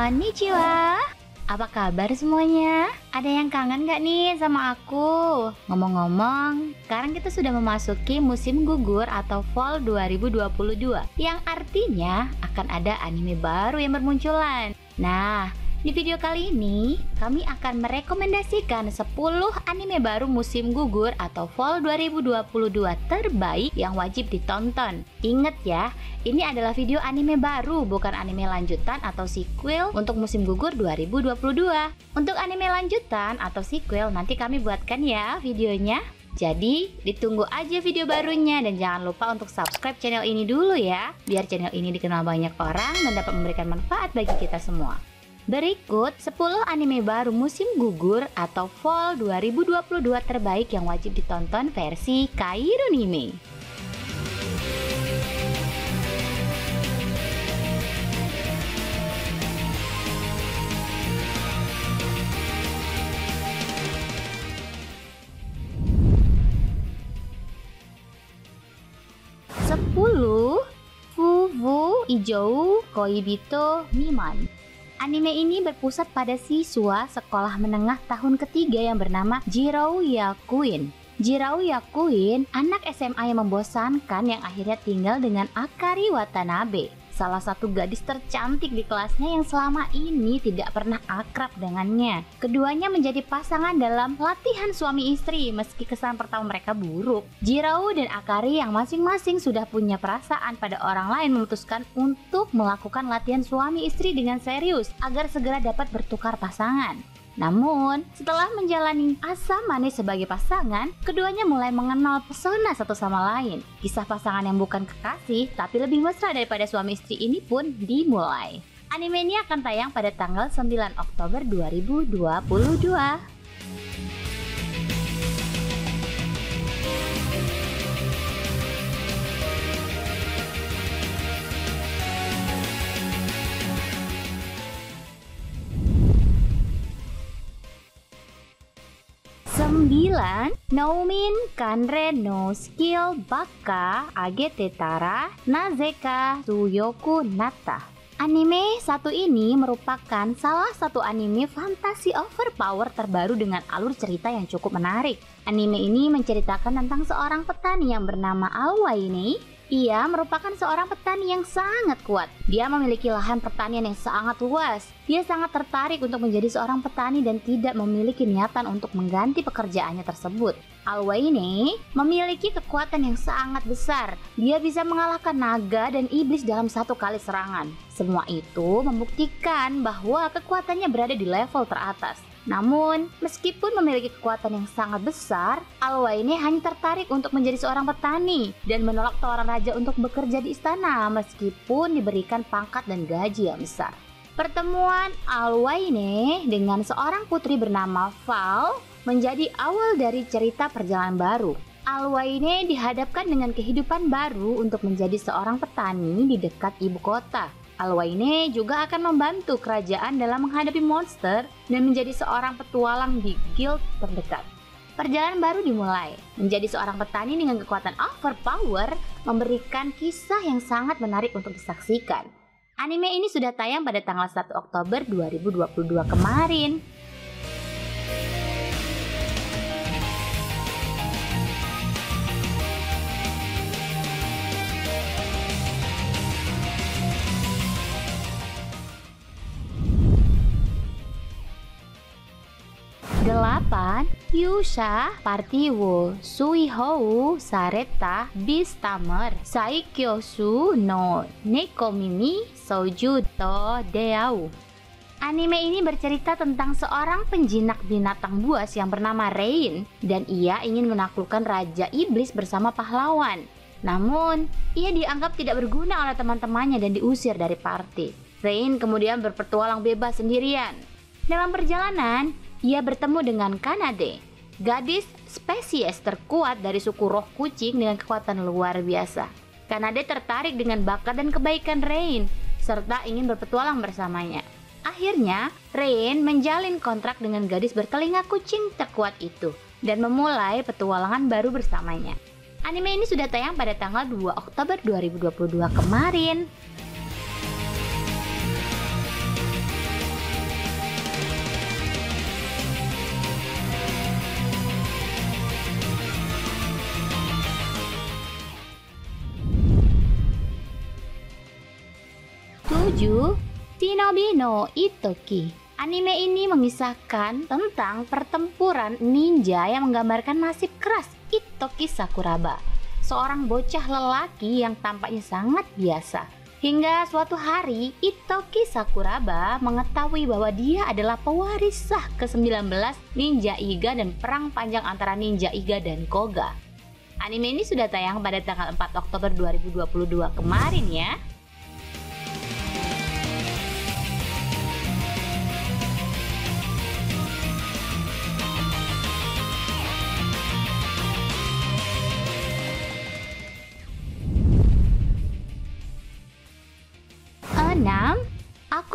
Konnichiwa. Apa kabar semuanya? Ada yang kangen gak nih sama aku? Ngomong-ngomong, sekarang kita sudah memasuki musim gugur atau Fall 2022, yang artinya akan ada anime baru yang bermunculan. Nah, di video kali ini, kami akan merekomendasikan 10 anime baru musim gugur atau Fall 2022 terbaik yang wajib ditonton. Ingat ya, ini adalah video anime baru, bukan anime lanjutan atau sequel untuk musim gugur 2022. Untuk anime lanjutan atau sequel, nanti kami buatkan ya videonya. Jadi, ditunggu aja video barunya dan jangan lupa untuk subscribe channel ini dulu ya, biar channel ini dikenal banyak orang dan dapat memberikan manfaat bagi kita semua. Berikut 10 anime baru musim gugur atau Fall 2022 terbaik yang wajib ditonton versi Kairunime. Fuvu Ijou Koibito Miman. Anime ini berpusat pada siswa sekolah menengah tahun ketiga yang bernama Jirou Yakuin. Jirou Yakuin, anak SMA yang membosankan yang akhirnya tinggal dengan Akari Watanabe, salah satu gadis tercantik di kelasnya yang selama ini tidak pernah akrab dengannya. Keduanya menjadi pasangan dalam latihan suami istri meski kesan pertama mereka buruk. Jirou dan Akari yang masing-masing sudah punya perasaan pada orang lain memutuskan untuk melakukan latihan suami istri dengan serius agar segera dapat bertukar pasangan. Namun, setelah menjalani asam manis sebagai pasangan, keduanya mulai mengenal pesona satu sama lain. Kisah pasangan yang bukan kekasih, tapi lebih mesra daripada suami istri ini pun dimulai. Anime ini akan tayang pada tanggal 9 Oktober 2022. Noumin Kanre no Skill Baka Agetetara Nazeka Tsuyoku Natta. Anime satu ini merupakan salah satu anime fantasi overpower terbaru dengan alur cerita yang cukup menarik. Anime ini menceritakan tentang seorang petani yang bernama Alwaine. Ia merupakan seorang petani yang sangat kuat. Dia memiliki lahan pertanian yang sangat luas. Dia sangat tertarik untuk menjadi seorang petani dan tidak memiliki niatan untuk mengganti pekerjaannya tersebut. Alwaine memiliki kekuatan yang sangat besar. Dia bisa mengalahkan naga dan iblis dalam satu kali serangan. Semua itu membuktikan bahwa kekuatannya berada di level teratas. Namun, meskipun memiliki kekuatan yang sangat besar, Alwaine hanya tertarik untuk menjadi seorang petani dan menolak tawaran raja untuk bekerja di istana meskipun diberikan pangkat dan gaji yang besar. Pertemuan Alwaine dengan seorang putri bernama Val menjadi awal dari cerita perjalanan baru. Alwaine dihadapkan dengan kehidupan baru untuk menjadi seorang petani di dekat ibu kota. Alwaine juga akan membantu kerajaan dalam menghadapi monster dan menjadi seorang petualang di guild terdekat. Perjalanan baru dimulai. Menjadi seorang petani dengan kekuatan overpower memberikan kisah yang sangat menarik untuk disaksikan. Anime ini sudah tayang pada tanggal 1 Oktober 2022 kemarin. Yusha Party wo Suihou Sareta Beastamer Saikyosu no Nekomimi Souju to Deau. Anime ini bercerita tentang seorang penjinak binatang buas yang bernama Rain dan ia ingin menaklukkan Raja Iblis bersama pahlawan. Namun, ia dianggap tidak berguna oleh teman-temannya dan diusir dari party. Rain kemudian berpetualang bebas sendirian. Dalam perjalanan, ia bertemu dengan Kanade, gadis spesies terkuat dari suku roh kucing dengan kekuatan luar biasa. Kanade tertarik dengan bakat dan kebaikan Rain, serta ingin berpetualang bersamanya. Akhirnya, Rain menjalin kontrak dengan gadis bertelinga kucing terkuat itu, dan memulai petualangan baru bersamanya. Anime ini sudah tayang pada tanggal 2 Oktober 2022 kemarin. 7. Shinobi no Itoki. Anime ini mengisahkan tentang pertempuran ninja yang menggambarkan nasib keras Itoki Sakuraba, seorang bocah lelaki yang tampaknya sangat biasa. Hingga suatu hari, Itoki Sakuraba mengetahui bahwa dia adalah pewaris sah ke-19 Ninja Iga dan perang panjang antara Ninja Iga dan Koga. Anime ini sudah tayang pada tanggal 4 Oktober 2022 kemarin ya.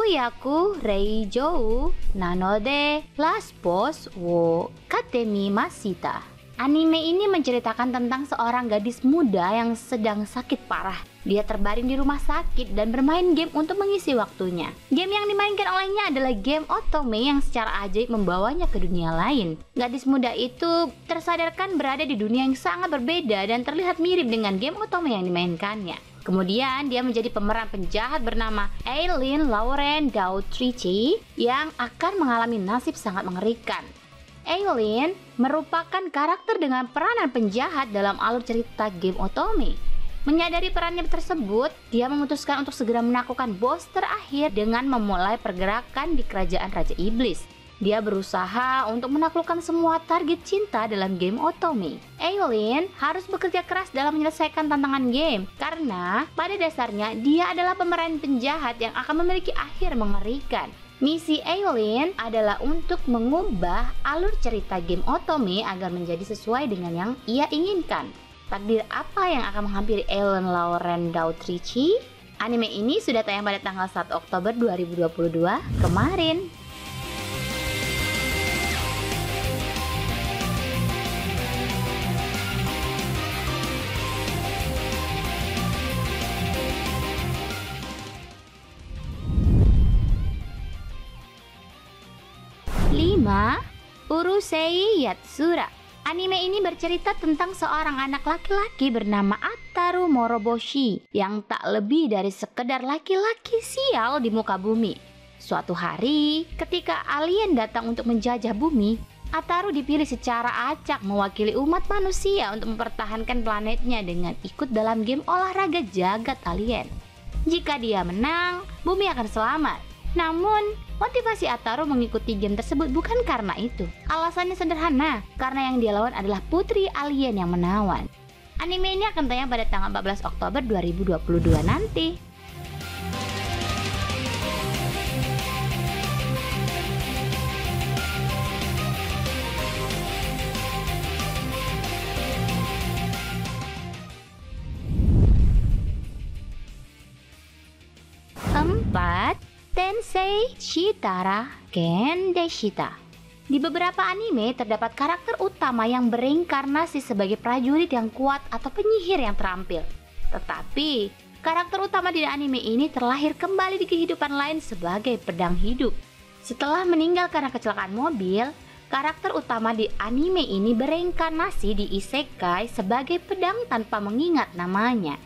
Akuyaku Reijou Nanode Last Boss wo Katemi Masita. Anime ini menceritakan tentang seorang gadis muda yang sedang sakit parah. Dia terbaring di rumah sakit dan bermain game untuk mengisi waktunya. Game yang dimainkan olehnya adalah game otome yang secara ajaib membawanya ke dunia lain. Gadis muda itu tersadarkan berada di dunia yang sangat berbeda dan terlihat mirip dengan game otome yang dimainkannya. Kemudian dia menjadi pemeran penjahat bernama Eileen Lauren Dautrice yang akan mengalami nasib sangat mengerikan. Eileen merupakan karakter dengan peranan penjahat dalam alur cerita game otome. Menyadari perannya tersebut, dia memutuskan untuk segera menaklukkan bos terakhir dengan memulai pergerakan di kerajaan Raja Iblis. Dia berusaha untuk menaklukkan semua target cinta dalam game otome. Eileen harus bekerja keras dalam menyelesaikan tantangan game karena pada dasarnya dia adalah pemeran penjahat yang akan memiliki akhir mengerikan. Misi Eileen adalah untuk mengubah alur cerita game otome agar menjadi sesuai dengan yang ia inginkan. Takdir apa yang akan menghampiri Eileen Lauren Dautrice? Anime ini sudah tayang pada tanggal 1 Oktober 2022 kemarin. Urusei Yatsura. Anime ini bercerita tentang seorang anak laki-laki bernama Ataru Moroboshi yang tak lebih dari sekedar laki-laki sial di muka bumi. Suatu hari, ketika alien datang untuk menjajah bumi, Ataru dipilih secara acak mewakili umat manusia untuk mempertahankan planetnya dengan ikut dalam game olahraga jagat alien. Jika dia menang, bumi akan selamat. Namun, motivasi Ataru mengikuti game tersebut bukan karena itu. Alasannya sederhana, karena yang dia lawan adalah putri alien yang menawan. Anime ini akan tayang pada tanggal 14 Oktober 2022 nanti. Tensei Shitara Gendeshita. Di beberapa anime terdapat karakter utama yang bereinkarnasi sebagai prajurit yang kuat atau penyihir yang terampil. Tetapi, karakter utama di anime ini terlahir kembali di kehidupan lain sebagai pedang hidup. Setelah meninggal karena kecelakaan mobil, karakter utama di anime ini bereinkarnasi di isekai sebagai pedang tanpa mengingat namanya.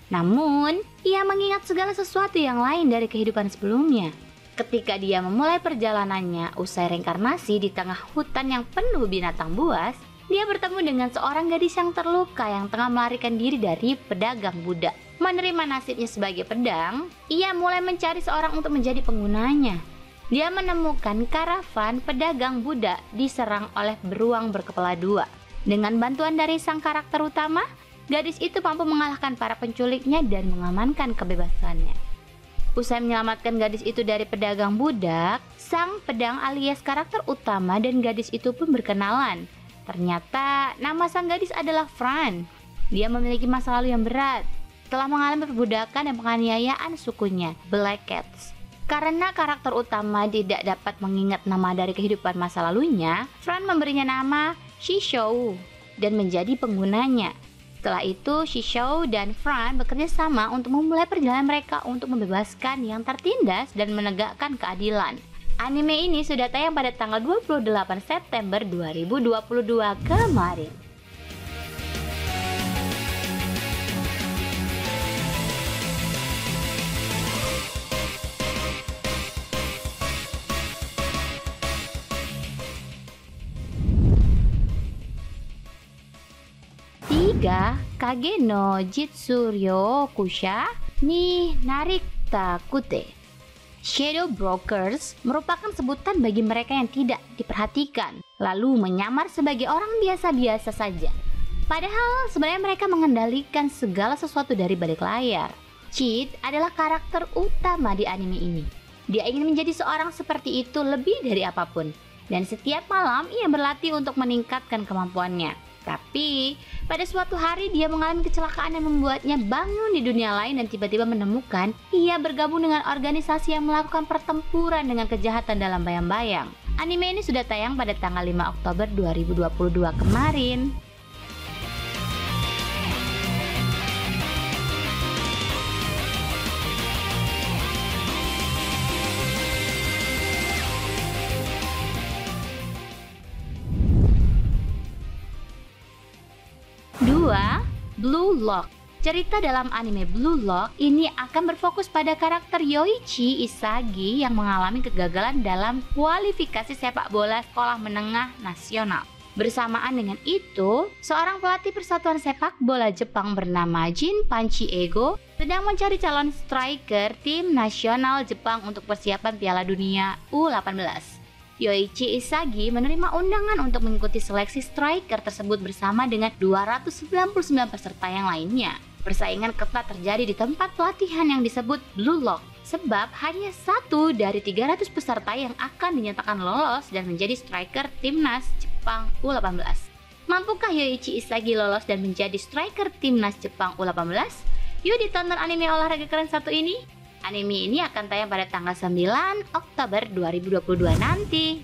Namun, ia mengingat segala sesuatu yang lain dari kehidupan sebelumnya. Ketika dia memulai perjalanannya usai reinkarnasi di tengah hutan yang penuh binatang buas, dia bertemu dengan seorang gadis yang terluka yang tengah melarikan diri dari pedagang budak. Menerima nasibnya sebagai pedang, ia mulai mencari seorang untuk menjadi penggunanya. Dia menemukan karavan pedagang budak diserang oleh beruang berkepala dua. Dengan bantuan dari sang karakter utama, gadis itu mampu mengalahkan para penculiknya dan mengamankan kebebasannya. Usai menyelamatkan gadis itu dari pedagang budak, sang pedang alias karakter utama dan gadis itu pun berkenalan. Ternyata nama sang gadis adalah Fran. Dia memiliki masa lalu yang berat, telah mengalami perbudakan dan penganiayaan sukunya, Black Cats. Karena karakter utama tidak dapat mengingat nama dari kehidupan masa lalunya, Fran memberinya nama Shishou dan menjadi penggunanya. Setelah itu, Shishou dan Fran bekerja sama untuk memulai perjalanan mereka untuk membebaskan yang tertindas dan menegakkan keadilan. Anime ini sudah tayang pada tanggal 28 September 2022 kemarin. ketiga, Kage no Jitsuryo Kusha ni Narita Kute. Shadow brokers merupakan sebutan bagi mereka yang tidak diperhatikan, lalu menyamar sebagai orang biasa-biasa saja. Padahal sebenarnya mereka mengendalikan segala sesuatu dari balik layar. Cheat adalah karakter utama di anime ini. Dia ingin menjadi seorang seperti itu lebih dari apapun. Dan setiap malam ia berlatih untuk meningkatkan kemampuannya. Tapi pada suatu hari dia mengalami kecelakaan yang membuatnya bangun di dunia lain dan tiba-tiba menemukan ia bergabung dengan organisasi yang melakukan pertempuran dengan kejahatan dalam bayang-bayang. Anime ini sudah tayang pada tanggal 5 Oktober 2022 kemarin. Blue Lock. Cerita dalam anime Blue Lock ini akan berfokus pada karakter Yoichi Isagi yang mengalami kegagalan dalam kualifikasi sepak bola sekolah menengah nasional. Bersamaan dengan itu, seorang pelatih persatuan sepak bola Jepang bernama Jin Panchi Ego sedang mencari calon striker tim nasional Jepang untuk persiapan Piala Dunia U18. Yoichi Isagi menerima undangan untuk mengikuti seleksi striker tersebut bersama dengan 299 peserta yang lainnya. Persaingan ketat terjadi di tempat pelatihan yang disebut Blue Lock, sebab hanya 1 dari 300 peserta yang akan dinyatakan lolos dan menjadi striker timnas Jepang U18. Mampukah Yoichi Isagi lolos dan menjadi striker timnas Jepang U18? Yuk ditonton anime olahraga keren satu ini. Anime ini akan tayang pada tanggal 9 Oktober 2022 nanti.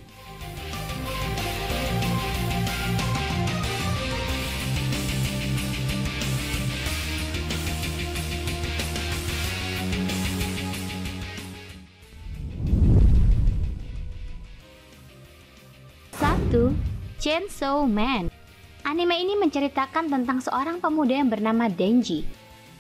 Satu, Chainsaw Man. Anime ini menceritakan tentang seorang pemuda yang bernama Denji.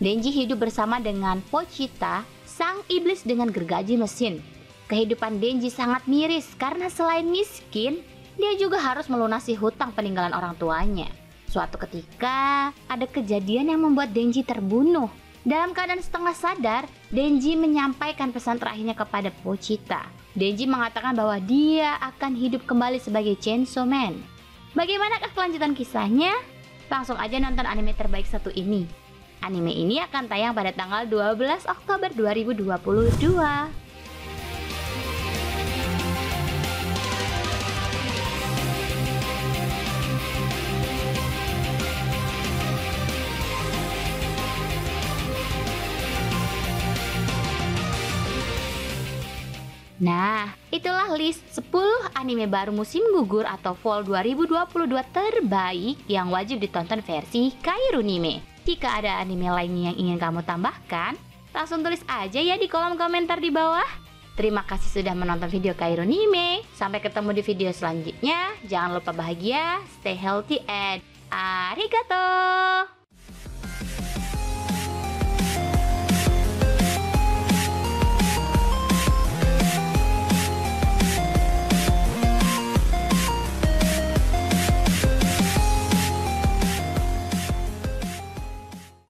Denji hidup bersama dengan Pochita, sang iblis dengan gergaji mesin. Kehidupan Denji sangat miris karena selain miskin, dia juga harus melunasi hutang peninggalan orang tuanya. Suatu ketika, ada kejadian yang membuat Denji terbunuh. Dalam keadaan setengah sadar, Denji menyampaikan pesan terakhirnya kepada Pochita. Denji mengatakan bahwa dia akan hidup kembali sebagai Chainsaw Man. Bagaimanakah kelanjutan kisahnya? Langsung aja nonton anime terbaik satu ini. Anime ini akan tayang pada tanggal 12 Oktober 2022. Nah, itulah list 10 anime baru musim gugur atau Fall 2022 terbaik yang wajib ditonton versi Kairunime. Jika ada anime lainnya yang ingin kamu tambahkan, langsung tulis aja ya di kolom komentar di bawah. Terima kasih sudah menonton video Kairunime. Sampai ketemu di video selanjutnya. Jangan lupa bahagia, stay healthy, and arigato!